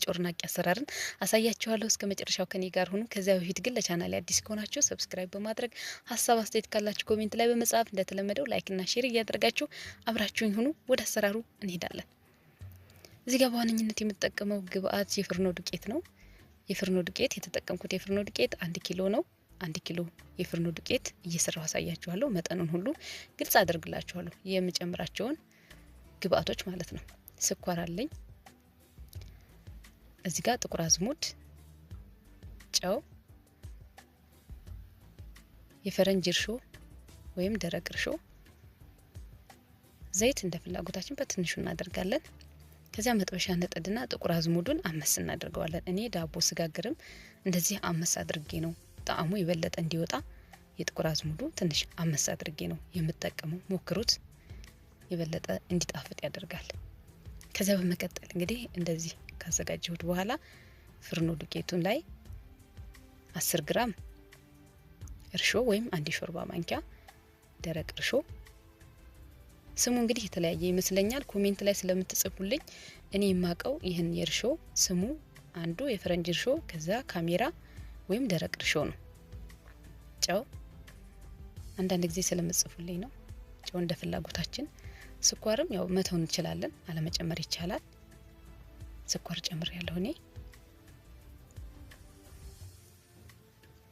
ጮርናቂ አሰራርን አሳያችኋለሁ። እስከ መጨረሻው ከኔ ጋር ሁኑ። ከዚያ በፊት ግን ለቻናሌ አዲስ ከሆናችሁ ሰብስክራይብ በማድረግ ሀሳብ አስተያየት ካላችሁ ኮሜንት ላይ በመጻፍ እንደተለመደው ላይክ እና ሼር እያደረጋችሁ አብራችሁኝ ሁኑ። ወደ አሰራሩ እንሄዳለን። እዚህ ጋር በዋነኝነት የምጠቀመው ግብአት የፍርኖ ዱቄት ነው። የፍርኖ ዱቄት የተጠቀምኩት የፍርኖ ዱቄት 1 ኪሎ ነው። 1 ኪሎ የፍርኖ ዱቄት እየሰራው አሳያችኋለሁ። መጠኑን ሁሉ ግልጽ አደርግላችኋለሁ። የምጨምራቸውን ግብአቶች ማለት ነው። ስኳር አለኝ እዚህ ጋር፣ ጥቁር አዝሙድ፣ ጨው፣ የፈረንጅ እርሾ ወይም ደረቅ እርሾ፣ ዘይት እንደ ፍላጎታችን በትንሹ እናደርጋለን። ከዚያ መጥበሻ ነጥድና ጥቁር አዝሙዱን አመስ እናደርገዋለን። እኔ ዳቦ ስጋግርም እንደዚህ አመስ አድርጌ ነው ጣዕሙ የበለጠ እንዲወጣ የጥቁር አዝሙዱ ትንሽ አመስ አድርጌ ነው የምጠቀመው። ሞክሩት፣ የበለጠ እንዲጣፍጥ ያደርጋል። ከዚያ በመቀጠል እንግዲህ እንደዚህ ካዘጋጀሁት በኋላ ፍርኖ ዱቄቱን ላይ 10 ግራም እርሾ ወይም 1 ሾርባ ማንኪያ ደረቅ እርሾ፣ ስሙ እንግዲህ የተለያየ ይመስለኛል። ኮሜንት ላይ ስለምትጽፉልኝ እኔ የማቀው ይህን የእርሾ ስሙ አንዱ የፈረንጅ እርሾ ከዛ ካሜራ ወይም ደረቅ እርሾ ነው። ጨው አንዳንድ ጊዜ ስለምጽፉልኝ ነው። ጨው እንደ ፍላጎታችን። ስኳርም ያው መተው እንችላለን፣ አለመጨመር ይቻላል። ስኳር ጨምር ያለው እኔ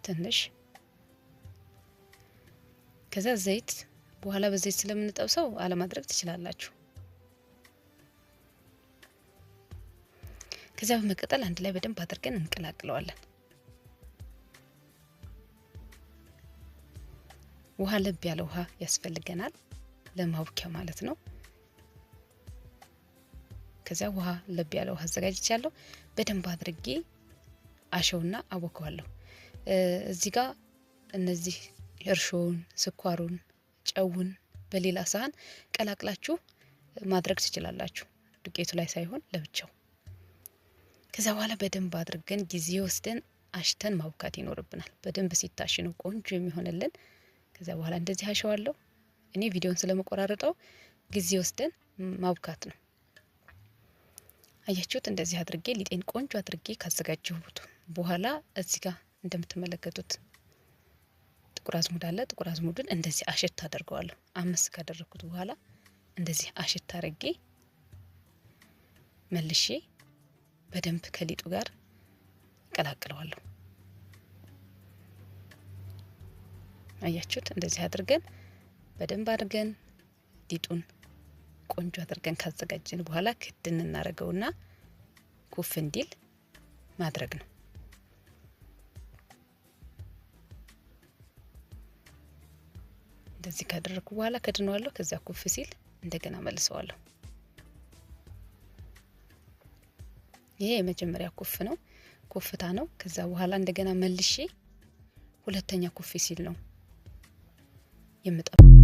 ትንሽ። ከዛ ዘይት በኋላ በዘይት ስለምንጠብሰው አለማድረግ ትችላላችሁ። ከዛ በመቀጠል አንድ ላይ በደንብ አድርገን እንቀላቅለዋለን። ውሃ ለብ ያለ ውሃ ያስፈልገናል ለማውኪያ ማለት ነው። ከዛ ውሃ ለብ ያለ ውሃ አዘጋጅቻለሁ። በደንብ አድርጌ አሸውና አቦካዋለሁ። እዚህ ጋር እነዚህ እርሾውን፣ ስኳሩን፣ ጨውን በሌላ ሳህን ቀላቅላችሁ ማድረግ ትችላላችሁ፣ ዱቄቱ ላይ ሳይሆን ለብቻው። ከዛ በኋላ በደንብ አድርገን ጊዜ ወስደን አሽተን ማብካት ይኖርብናል። በደንብ ሲታሽ ነው ቆንጆ የሚሆንልን። ከዛ በኋላ እንደዚህ አሸዋለሁ። እኔ ቪዲዮን ስለመቆራረጠው ጊዜ ወስደን ማብካት ነው። አያችሁት? እንደዚህ አድርጌ ሊጤን ቆንጆ አድርጌ ካዘጋጀሁት በኋላ እዚህ ጋር እንደምትመለከቱት ጥቁር አዝሙድ አለ። ጥቁር አዝሙዱን እንደዚህ አሽት አደርገዋለሁ። አመስ ካደረኩት በኋላ እንደዚህ አሽት አድርጌ መልሼ በደንብ ከሊጡ ጋር ቀላቅለዋለሁ። አያችሁት? እንደዚህ አድርገን በደንብ አድርገን ሊጡን ቆንጆ አድርገን ካዘጋጀን በኋላ ክድን እናደርገውና ኩፍ እንዲል ማድረግ ነው። እንደዚህ ካደረኩ በኋላ ከድነዋለሁ። ከዛ ኩፍ ሲል እንደገና መልሰዋለሁ። ይሄ የመጀመሪያ ኩፍ ነው፣ ኩፍታ ነው። ከዛ በኋላ እንደገና መልሼ ሁለተኛ ኩፍ ሲል ነው የምጠብቀው።